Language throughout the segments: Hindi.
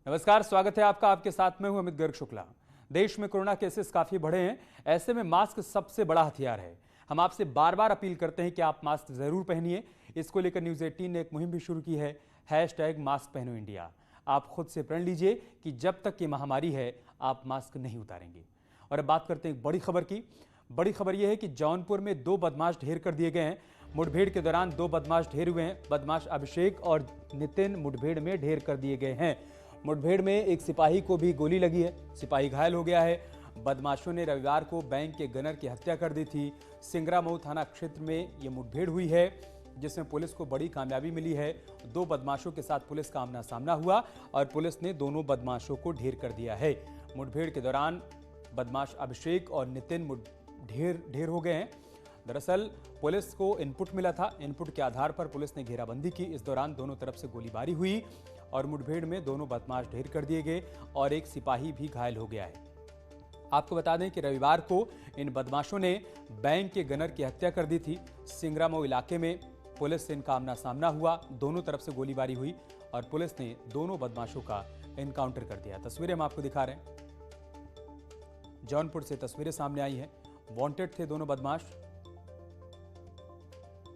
नमस्कार, स्वागत है आपका। आपके साथ में हूं अमित गर्ग शुक्ला। देश में कोरोना केसेस काफी बढ़े हैं, ऐसे में मास्क सबसे बड़ा हथियार है। हम आपसे बार बार अपील करते हैं कि आप मास्क जरूर पहनिए। इसको लेकर न्यूज 18 ने एक मुहिम भी शुरू की है, #मास्क पहनो इंडिया। आप खुद से प्रण लीजिए कि जब तक ये महामारी है आप मास्क नहीं उतारेंगे। और अब बात करते हैं बड़ी खबर की। बड़ी खबर यह है कि जौनपुर में 2 बदमाश ढेर कर दिए गए हैं। मुठभेड़ के दौरान 2 बदमाश ढेर हुए हैं। बदमाश अभिषेक और नितिन मुठभेड़ में ढेर कर दिए गए हैं। मुठभेड़ में एक सिपाही को भी गोली लगी है, सिपाही घायल हो गया है। बदमाशों ने रविवार को बैंक के गनर की हत्या कर दी थी। सिंगरामऊ थाना क्षेत्र में यह मुठभेड़ हुई है, जिसमें पुलिस को बड़ी कामयाबी मिली है। 2 बदमाशों के साथ पुलिस का आमना सामना हुआ और पुलिस ने दोनों बदमाशों को ढेर कर दिया है। मुठभेड़ के दौरान बदमाश अभिषेक और नितिन ढेर हो गए हैं। दरअसल पुलिस को इनपुट मिला था, इनपुट के आधार पर पुलिस ने घेराबंदी की। इस दौरान दोनों तरफ से गोलीबारी हुई और मुठभेड़ में दोनों बदमाश ढेर कर दिए गए और एक सिपाही भी घायल हो गया है। आपको बता दें कि रविवार को इन बदमाशों ने बैंक के गनर की हत्या कर दी थी। सिंगरामऊ इलाके में पुलिस से इनका आमना सामना हुआ, दोनों तरफ से गोलीबारी हुई और पुलिस ने दोनों बदमाशों का एनकाउंटर कर दिया। तस्वीरें हम आपको दिखा रहे हैं, जौनपुर से तस्वीरें सामने आई हैं। वांटेड थे दोनों बदमाश।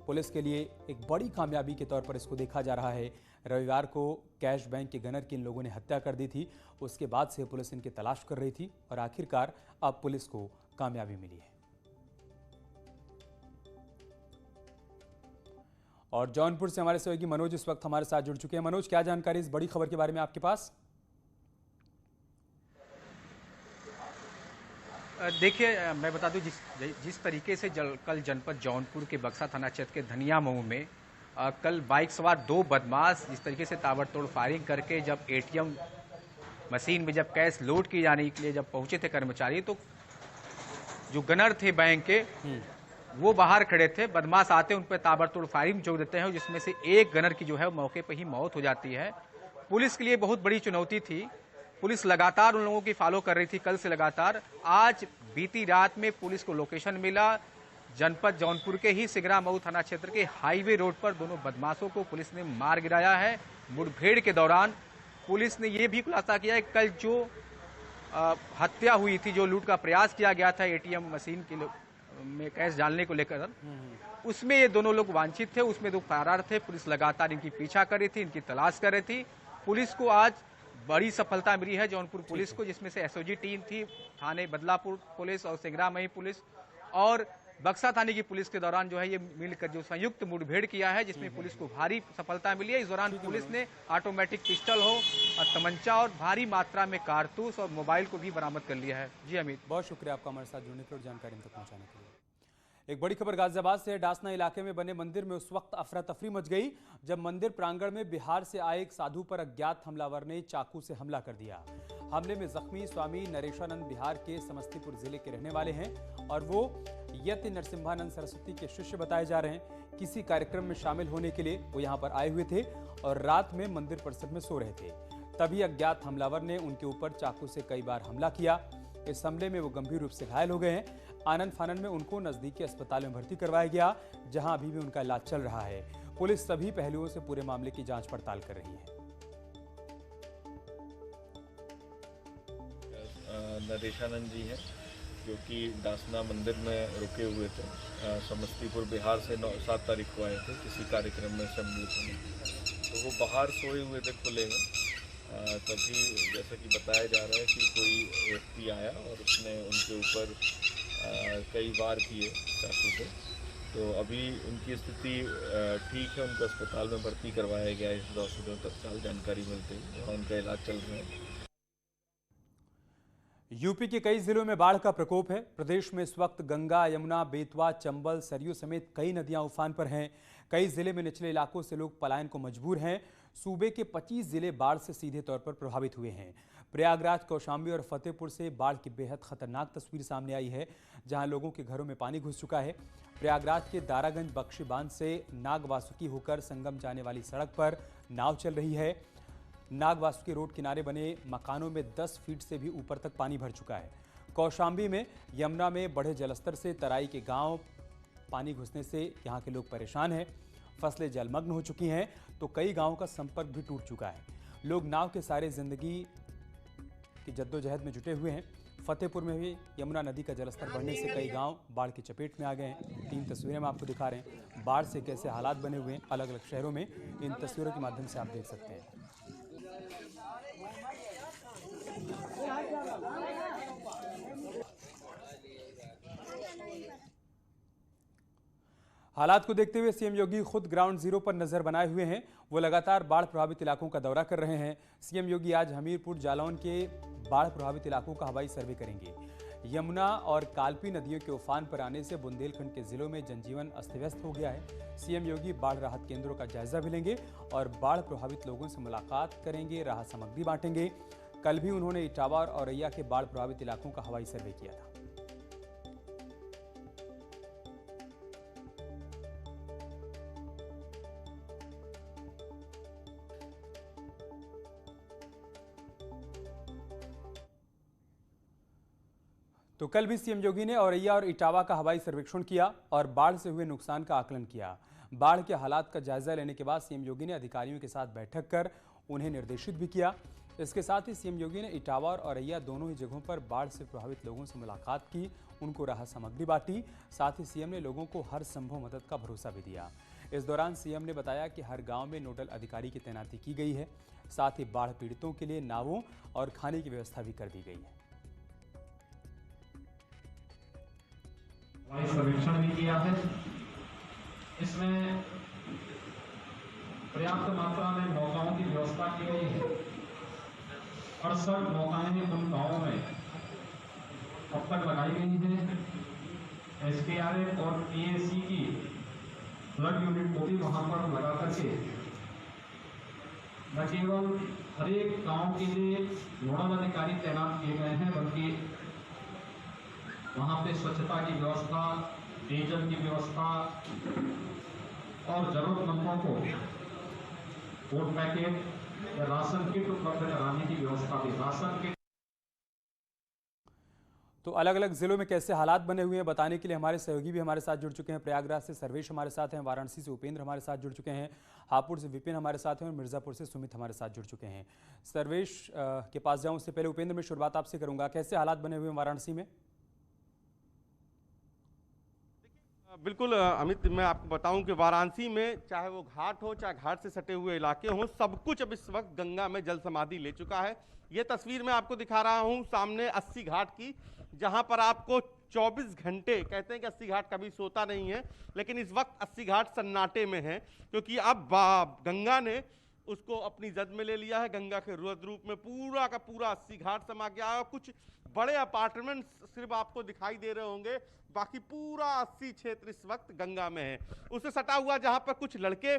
पुलिस के लिए एक बड़ी कामयाबी के तौर पर इसको देखा जा रहा है। रविवार को कैश बैंक के गनर की इन लोगों ने हत्या कर दी थी, उसके बाद से पुलिस इनकी तलाश कर रही थी और आखिरकार अब पुलिस को कामयाबी मिली है। और जौनपुर से हमारे सहयोगी मनोज इस वक्त हमारे साथ जुड़ चुके हैं। मनोज, क्या जानकारी इस बड़ी खबर के बारे में आपके पास? देखिए, मैं बता दूं जिस तरीके से कल जनपद जौनपुर के बक्सा थाना क्षेत्र के धनियामऊ में कल बाइक सवार 2 बदमाश जिस तरीके से ताबड़तोड़ फायरिंग करके जब एटीएम मशीन में जब कैश लोड किए जाने के लिए जब पहुंचे थे कर्मचारी, तो जो गनर थे बैंक के वो बाहर खड़े थे। बदमाश आते उन पर ताबड़तोड़ फायरिंग जोड़ देते हैं, जिसमें से एक गनर की जो है मौके पर ही मौत हो जाती है। पुलिस के लिए बहुत बड़ी चुनौती थी। पुलिस लगातार उन लोगों की फॉलो कर रही थी कल से लगातार। आज बीती रात में पुलिस को लोकेशन मिला, जनपद जौनपुर के ही सिंगरामऊ थाना क्षेत्र के हाईवे रोड पर दोनों बदमाशों को पुलिस ने मार गिराया है। मुठभेड़ के दौरान पुलिस ने यह भी खुलासा किया है कल जो हत्या हुई थी, जो लूट का प्रयास किया गया था एटीएम मशीन के में कैश डालने को लेकर, उसमें ये दोनों लोग वांछित थे, उसमें 2 फरार थे। पुलिस लगातार इनकी पीछा कर रही थी, इनकी तलाश कर रही थी। पुलिस को आज बड़ी सफलता मिली है जौनपुर पुलिस को, जिसमें से एसओजी टीम थी, थाने बदलापुर पुलिस और सिंगरामऊ पुलिस और बक्सा थाने की पुलिस के दौरान जो है ये मिलकर जो संयुक्त मुठभेड़ किया है, जिसमें पुलिस को भारी सफलता मिली है। इस दौरान पुलिस ने ऑटोमेटिक पिस्टल हो और तमंचा और भारी मात्रा में कारतूस और मोबाइल को भी बरामद कर लिया है। जी अमित, बहुत शुक्रिया आपका हमारे साथ जुड़ने के और जानकारी हम तक पहुंचाने के लिए। एक बड़ी खबर गाजियाबाद से है। डासना इलाके में बने मंदिर में उस वक्त अफरा तफरी मच गई जब मंदिर प्रांगण में बिहार से आए एक साधु पर अज्ञात हमलावर ने चाकू से हमला कर दिया। हमले में जख्मी स्वामी नरेशानंद बिहार के समस्तीपुर जिले के रहने वाले हैं और वो यति नरसिम्हानंद सरस्वती के शिष्य बताए जा रहे हैं। किसी कार्यक्रम में शामिल होने के लिए वो यहाँ पर आए हुए थे और रात में मंदिर परिसर में सो रहे थे। तभी अज्ञात हमलावर ने उनके ऊपर चाकू से कई बार हमला किया। इस हमले में वो गंभीर रूप से घायल हो गए हैं। आनंद फानन में उनको नजदीकी अस्पताल में भर्ती करवाया गया, जहां अभी भी उनका इलाज चल रहा है। पुलिस सभी पहलुओं से पूरे मामले की जांच पड़ताल कर रही है। नरेशानंद जी हैं जो कि डासना मंदिर में रुके हुए थे। समस्तीपुर बिहार से 7 तारीख को आए थे किसी कार्यक्रम में सम्मिलित होने। तो वो बाहर सोए हुए थे खुले में। तभी जैसा कि बताया जा रहा है कि कोई व्यक्ति आया और उसने उनके ऊपर कई बार किए चाकू से। तो अभी उनकी स्थिति ठीक है, उनको अस्पताल में भर्ती करवाया गया है। इस दौरान तत्काल जानकारी मिलते ही वहाँ उनका इलाज चल रहा है। यूपी के कई जिलों में बाढ़ का प्रकोप है। प्रदेश में इस वक्त गंगा, यमुना, बेतवा, चंबल, सरयू समेत कई नदियां उफान पर हैं। कई जिले में निचले इलाकों से लोग पलायन को मजबूर हैं। सूबे के 25 जिले बाढ़ से सीधे तौर पर प्रभावित हुए हैं। प्रयागराज, कौशाम्बी और फतेहपुर से बाढ़ की बेहद खतरनाक तस्वीर सामने आई है, जहां लोगों के घरों में पानी घुस चुका है। प्रयागराज के दारागंज बख्शी बांध से नागवासुकी होकर संगम जाने वाली सड़क पर नाव चल रही है। नागवासुकी रोड किनारे बने मकानों में 10 फीट से भी ऊपर तक पानी भर चुका है। कौशाम्बी में यमुना में बढ़े जलस्तर से तराई के गांव पानी घुसने से यहां के लोग परेशान हैं। फसलें जलमग्न हो चुकी हैं तो कई गांवों का संपर्क भी टूट चुका है। लोग नाव के सहारे जिंदगी की जद्दोजहद में जुटे हुए हैं। फतेहपुर में भी यमुना नदी का जलस्तर बढ़ने से कई गांव बाढ़ की चपेट में आ गए हैं। 3 तस्वीरें हम आपको दिखा रहे हैं। बाढ़ से कैसे हालात बने हुए हैं अलग अलग शहरों में, इन तस्वीरों के माध्यम से आप देख सकते हैं। हालात को देखते हुए सीएम योगी खुद ग्राउंड जीरो पर नजर बनाए हुए हैं। वो लगातार बाढ़ प्रभावित इलाकों का दौरा कर रहे हैं। सीएम योगी आज हमीरपुर जालौन के बाढ़ प्रभावित इलाकों का हवाई सर्वे करेंगे। यमुना और कालपी नदियों के उफान पर आने से बुंदेलखंड के जिलों में जनजीवन अस्त व्यस्त हो गया है। सीएम योगी बाढ़ राहत केंद्रों का जायजा भी लेंगे और बाढ़ प्रभावित लोगों से मुलाकात करेंगे, राहत सामग्री बांटेंगे। कल भी उन्होंने इटावा और औरैया के बाढ़ प्रभावित इलाकों का हवाई सर्वे किया था। तो कल भी सीएम योगी ने औरैया और इटावा का हवाई सर्वेक्षण किया और बाढ़ से हुए नुकसान का आकलन किया। बाढ़ के हालात का जायजा लेने के बाद सीएम योगी ने अधिकारियों के साथ बैठक कर उन्हें निर्देशित भी किया। इसके साथ ही सीएम योगी ने इटावा और औरैया दोनों ही जगहों पर बाढ़ से प्रभावित लोगों से मुलाकात की, उनको राहत सामग्री बांटी। साथ ही सीएम ने लोगों को हर संभव मदद का भरोसा भी दिया। इस दौरान सीएम ने बताया कि हर गांव में नोडल अधिकारी की तैनाती की गई है। साथ ही बाढ़ पीड़ितों के लिए नावों और खाने की व्यवस्था भी कर दी गई है। हवाई सर्वेक्षण भी किया है। इसमें पर्याप्त मात्रा में नौकाओं की व्यवस्था की गई है। 68 नौकाएं उन गांवों में अब तक लगाई गई हैं। एसडीआरएफ और पीएसी की फ्लड यूनिट को भी वहां पर लगा करके न केवल हर एक गांव के लिए नोडल अधिकारी तैनात किए गए हैं, बल्कि वहाँ पे स्वच्छता की व्यवस्था, पेयजल की व्यवस्था और जरूरतमंदों को फूड पैकेट या राशन किट उपलब्ध कराने की व्यवस्था भी। राशन किट तो अलग अलग जिलों में कैसे हालात बने हुए हैं बताने के लिए हमारे सहयोगी भी हमारे साथ जुड़ चुके हैं। प्रयागराज से सर्वेश हमारे साथ हैं, वाराणसी से उपेंद्र हमारे साथ जुड़ चुके हैं, हापुड़ से विपिन हमारे साथ हैं और मिर्जापुर से सुमित हमारे साथ जुड़ चुके हैं। सर्वेश के पास जाऊं उससे पहले उपेंद्र, में शुरुआत आपसे करूंगा। कैसे हालात बने हुए हैं वाराणसी में? बिल्कुल अमित, मैं आपको बताऊं कि वाराणसी में चाहे वो घाट हो, चाहे घाट से सटे हुए इलाके हों, सब कुछ अब इस वक्त गंगा में जल समाधि ले चुका है। ये तस्वीर मैं आपको दिखा रहा हूं सामने 80 घाट की, जहां पर आपको 24 घंटे, कहते हैं कि 80 घाट कभी सोता नहीं है, लेकिन इस वक्त 80 घाट सन्नाटे में है, क्योंकि अब गंगा ने उसको अपनी जद में ले लिया है। गंगा के रुद्र रूप में पूरा का पूरा 80 घाट समा गया है। कुछ बड़े अपार्टमेंट्स सिर्फ आपको दिखाई दे रहे होंगे, बाकी पूरा 80 क्षेत्र इस वक्त गंगा में है। उससे सटा हुआ जहां पर कुछ लड़के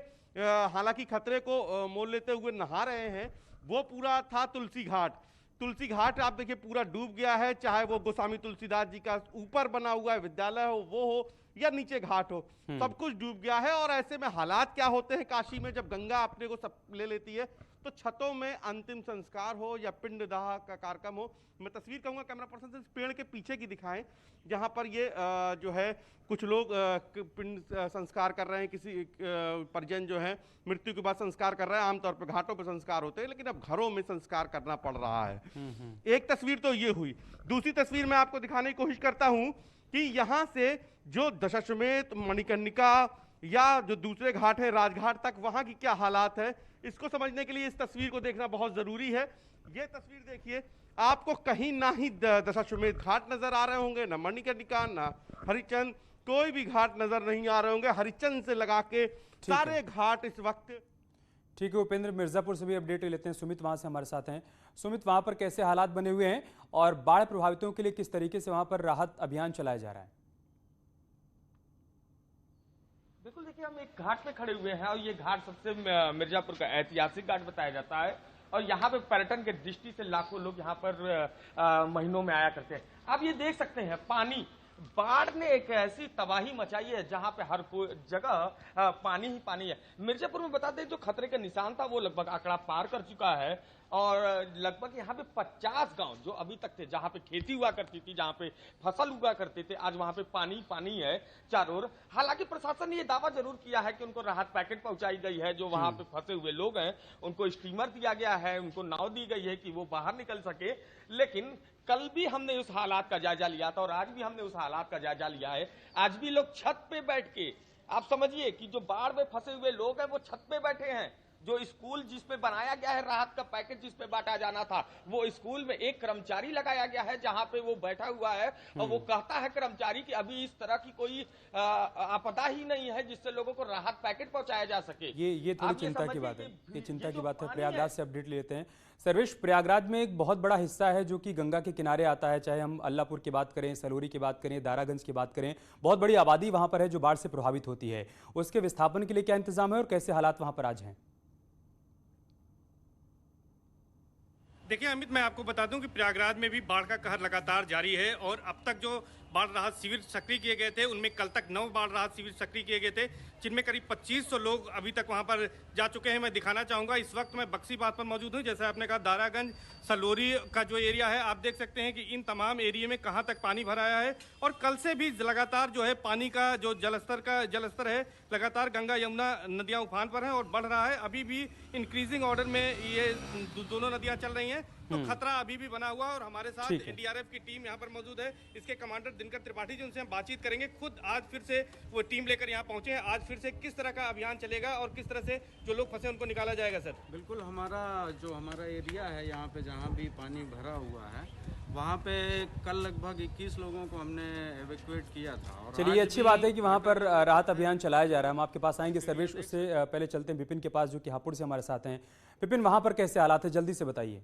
हालांकि खतरे को मोल लेते हुए नहा रहे हैं, वो पूरा था तुलसी घाट। तुलसी घाट आप देखिए पूरा डूब गया है, चाहे वो गोस्वामी तुलसीदास जी का ऊपर बना हुआ है विद्यालय हो या नीचे घाट हो, सब कुछ डूब गया है। और ऐसे में हालात क्या होते हैं काशी में, जब गंगा अपने को सब ले लेती है, तो छतों में अंतिम संस्कार हो या पिंडदाह का कार्यक्रम हो। मैं तस्वीर कहूंगा कैमरा पर्सन से इस पेड़ के पीछे की दिखाएं, जहां पर ये जो है कुछ लोग पिंड संस्कार कर रहे हैं, किसी परिजन जो है मृत्यु के बाद संस्कार कर रहे हैं। आमतौर पर घाटों पर संस्कार होते हैं, लेकिन अब घरों में संस्कार करना पड़ रहा है। एक तस्वीर तो ये हुई। दूसरी तस्वीर मैं आपको दिखाने की कोशिश करता हूं कि यहां से जो दशाश्वमेध, मणिकर्णिका या जो दूसरे घाट है राजघाट तक, वहां की क्या हालात है, इसको समझने के लिए इस तस्वीर को देखना बहुत जरूरी है। ये तस्वीर देखिए, आपको कहीं ना ही दशाश्वमेध घाट नजर आ रहे होंगे, ना मणिकर्णिका, ना हरिचंद, कोई भी घाट नजर नहीं आ रहे होंगे। हरिचंद से लगा के सारे घाट इस वक्त। ठीक है उपेंद्र, मिर्जापुर से भी अपडेट लेते हैं। सुमित वहां से हमारे साथ हैं। सुमित, वहां पर कैसे हालात बने हुए हैं और बाढ़ प्रभावितों के लिए किस तरीके से वहां पर राहत अभियान चलाया जा रहा है? बिल्कुल, देखिए हम एक घाट पे खड़े हुए हैं और ये घाट सबसे मिर्जापुर का ऐतिहासिक घाट बताया जाता है और यहाँ पे पर्यटन के दृष्टि से लाखों लोग यहाँ पर महीनों में आया करते हैं। आप ये देख सकते हैं, पानी, बाढ़ ने एक ऐसी तबाही मचाई है जहां पे हर कोई जगह पानी ही पानी है। मिर्जापुर में बता दें जो खतरे का निशान था वो लगभग आंकड़ा पार कर चुका है और लगभग यहाँ पे 50 गांव जो अभी तक थे, जहाँ पे खेती हुआ करती थी, जहाँ पे फसल उगा करते थे, आज वहाँ पे पानी पानी है चारों ओर। हालांकि प्रशासन ने ये दावा जरूर किया है कि उनको राहत पैकेट पहुंचाई गई है, जो वहाँ पे फंसे हुए लोग हैं उनको स्टीमर दिया गया है, उनको नाव दी गई है कि वो बाहर निकल सके। लेकिन कल भी हमने उस हालात का जायजा लिया था और आज भी हमने उस हालात का जायजा लिया है। आज भी लोग छत पे बैठ के, आप समझिए कि जो बाढ़ में फंसे हुए लोग हैं वो छत पे बैठे हैं। जो स्कूल जिसपे बनाया गया है राहत का पैकेज जिसपे बांटा जाना था, वो स्कूल में एक कर्मचारी लगाया गया है जहां पे वो बैठा हुआ है और वो कहता है कर्मचारी कि अभी इस तरह की कोई आपदा ही नहीं है जिससे लोगों को राहत पैकेट पहुंचाया जा सके। ये थोड़ी चिंता की बात है, ये चिंता की बात है। प्रयागराज से अपडेट लेते हैं। सर्वेश, प्रयागराज में एक बहुत बड़ा हिस्सा है जो कि गंगा के किनारे आता है, चाहे हम अल्लापुर की बात करें, सलोरी की बात करें, दारागंज की बात करें, बहुत बड़ी आबादी वहां पर है जो बाढ़ से प्रभावित होती है। उसके विस्थापन के लिए क्या इंतजाम है और कैसे हालात वहां पर आज हैं? देखिए अमित, मैं आपको बता दूं कि प्रयागराज में भी बाढ़ का कहर लगातार जारी है और अब तक जो बाढ़ राहत शिविर सक्रिय किए गए थे उनमें कल तक 9 बाढ़ राहत शिविर सक्रिय किए गए थे, जिनमें करीब 2500 लोग अभी तक वहां पर जा चुके हैं। मैं दिखाना चाहूंगा, इस वक्त मैं बक्सीबात पर मौजूद हूं। जैसे आपने कहा, दारागंज सलोरी का जो एरिया है, आप देख सकते हैं कि इन तमाम एरिया में कहां तक पानी भरा आया है और कल से भी लगातार जो है पानी का जो जलस्तर है लगातार गंगा यमुना नदियां उफान पर हैं और बढ़ रहा है। अभी भी इंक्रीजिंग ऑर्डर में ये दोनों नदियां चल रही हैं, तो खतरा अभी भी बना हुआ है। और हमारे साथ एनडीआरएफ की टीम यहाँ पर मौजूद है, इसके कमांडर दिनकर त्रिपाठी जी, उनसे हम बातचीत करेंगे। खुद आज फिर से वो टीम लेकर यहाँ पहुंचे हैं। आज फिर से किस तरह का अभियान चलेगा और किस तरह से जो लोग फंसे उनको निकाला जाएगा? सर बिल्कुल, हमारा एरिया है यहाँ पे जहाँ भी पानी भरा हुआ है, वहाँ पे कल लगभग 21 लोगों को हमने एवेक्यूएट किया था। और चलिए, अच्छी बात है कि वहाँ पर राहत अभियान चलाया जा रहा है। हम आपके पास आएंगे सर्वेश, उससे पहले चलते हैं विपिन के पास जो कि हापुड़ से हमारे साथ हैं। विपिन, वहाँ पर कैसे हालात है, जल्दी से बताइए।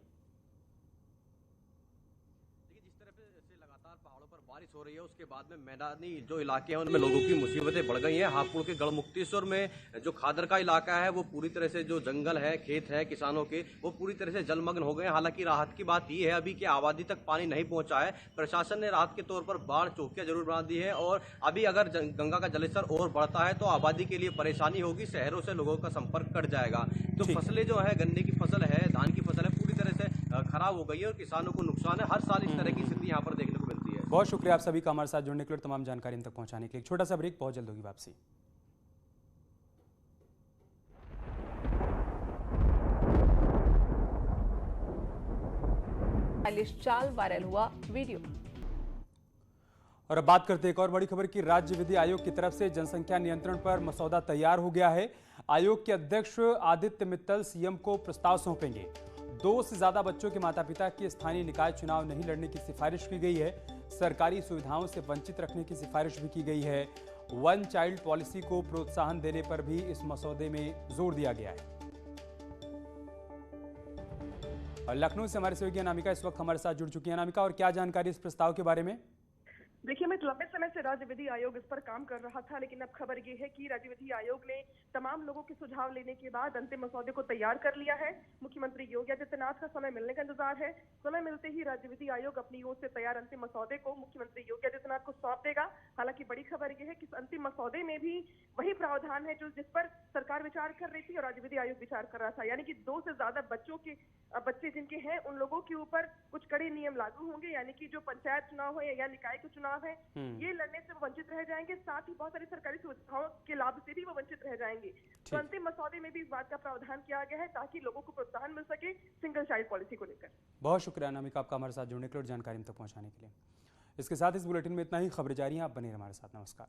बारिश हो रही है उसके बाद में मैदानी जो इलाके हैं उनमें लोगों की मुसीबतें बढ़ गई हैं। हापुड़ के गढ़मुक्तेश्वर में जो खादर का इलाका है वो पूरी तरह से, जो जंगल है, खेत है किसानों के, वो पूरी तरह से जलमग्न हो गए हैं। हालांकि राहत की बात ये है अभी कि आबादी तक पानी नहीं पहुंचा है। प्रशासन ने राहत के तौर पर बाढ़ चौकियां जरूर बना दी है और अभी अगर गंगा का जलस्तर और बढ़ता है तो आबादी के लिए परेशानी होगी, शहरों से लोगों का संपर्क कट जाएगा। तो फसलें जो है, गन्ने की फसल है, धान की फसल है, पूरी तरह से खराब हो गई है और किसानों को नुकसान है। हर साल इस तरह की स्थिति यहाँ पर देखने को मिलती है। बहुत शुक्रिया आप सभी का हमारे साथ जुड़ने के लिए, तमाम जानकारी हम तक पहुंचाने के लिए। एक छोटा सा ब्रेक, बहुत जल्द होगी वापसी। चाल वायरल हुआ वीडियो। और अब बात करते हैं एक और बड़ी खबर की। राज्य विधि आयोग की तरफ से जनसंख्या नियंत्रण पर मसौदा तैयार हो गया है। आयोग के अध्यक्ष आदित्य मित्तल सीएम को प्रस्ताव सौंपेंगे। 2 से ज्यादा बच्चों के माता पिता की स्थानीय निकाय चुनाव नहीं लड़ने की सिफारिश की गई है। सरकारी सुविधाओं से वंचित रखने की सिफारिश भी की गई है। वन चाइल्ड पॉलिसी को प्रोत्साहन देने पर भी इस मसौदे में जोर दिया गया है। और लखनऊ से हमारे सहयोगी अनामिका इस वक्त हमारे साथ जुड़ चुकी है। अनामिका, और क्या जानकारी इस प्रस्ताव के बारे में? देखिए, मैं लंबे समय से राज्य विधि आयोग इस पर काम कर रहा था, लेकिन अब खबर ये है कि राज्य विधि आयोग ने तमाम लोगों के सुझाव लेने के बाद अंतिम मसौदे को तैयार कर लिया है। मुख्यमंत्री योगी आदित्यनाथ का समय मिलने का इंतजार है। समय मिलते ही राज्य विधि आयोग अपनी ओर से तैयार अंतिम मसौदे को मुख्यमंत्री योगी आदित्यनाथ को सौंप देगा। हालांकि बड़ी खबर यह है कि अंतिम मसौदे में भी वही प्रावधान है जिस पर सरकार विचार कर रही थी और राज्य विधि आयोग विचार कर रहा था, यानी कि 2 से ज्यादा बच्चे जिनके हैं उन लोगों के ऊपर कुछ कड़े नियम लागू होंगे, यानी कि जो पंचायत चुनाव है या निकाय के चुनाव है ये लड़ने से वो वंचित रह जाएंगे। साथ ही बहुत सारी सरकारी सुविधाओं के लाभ से भी वो वंचित रह जाएंगे। तो अंतिम मसौदे में भी इस बात का प्रावधान किया गया है ताकि लोगों को प्रोत्साहन मिल सके सिंगल चाइल्ड पॉलिसी को लेकर। बहुत शुक्रिया अनामिका आपका हमारे साथ जुड़ने के लिए और जानकारी हम तक पहुंचाने के लिए। इसके साथ इस बुलेटिन में इतना ही। खबरें जारी हैं, आप बने रहिए हमारे साथ। नमस्कार।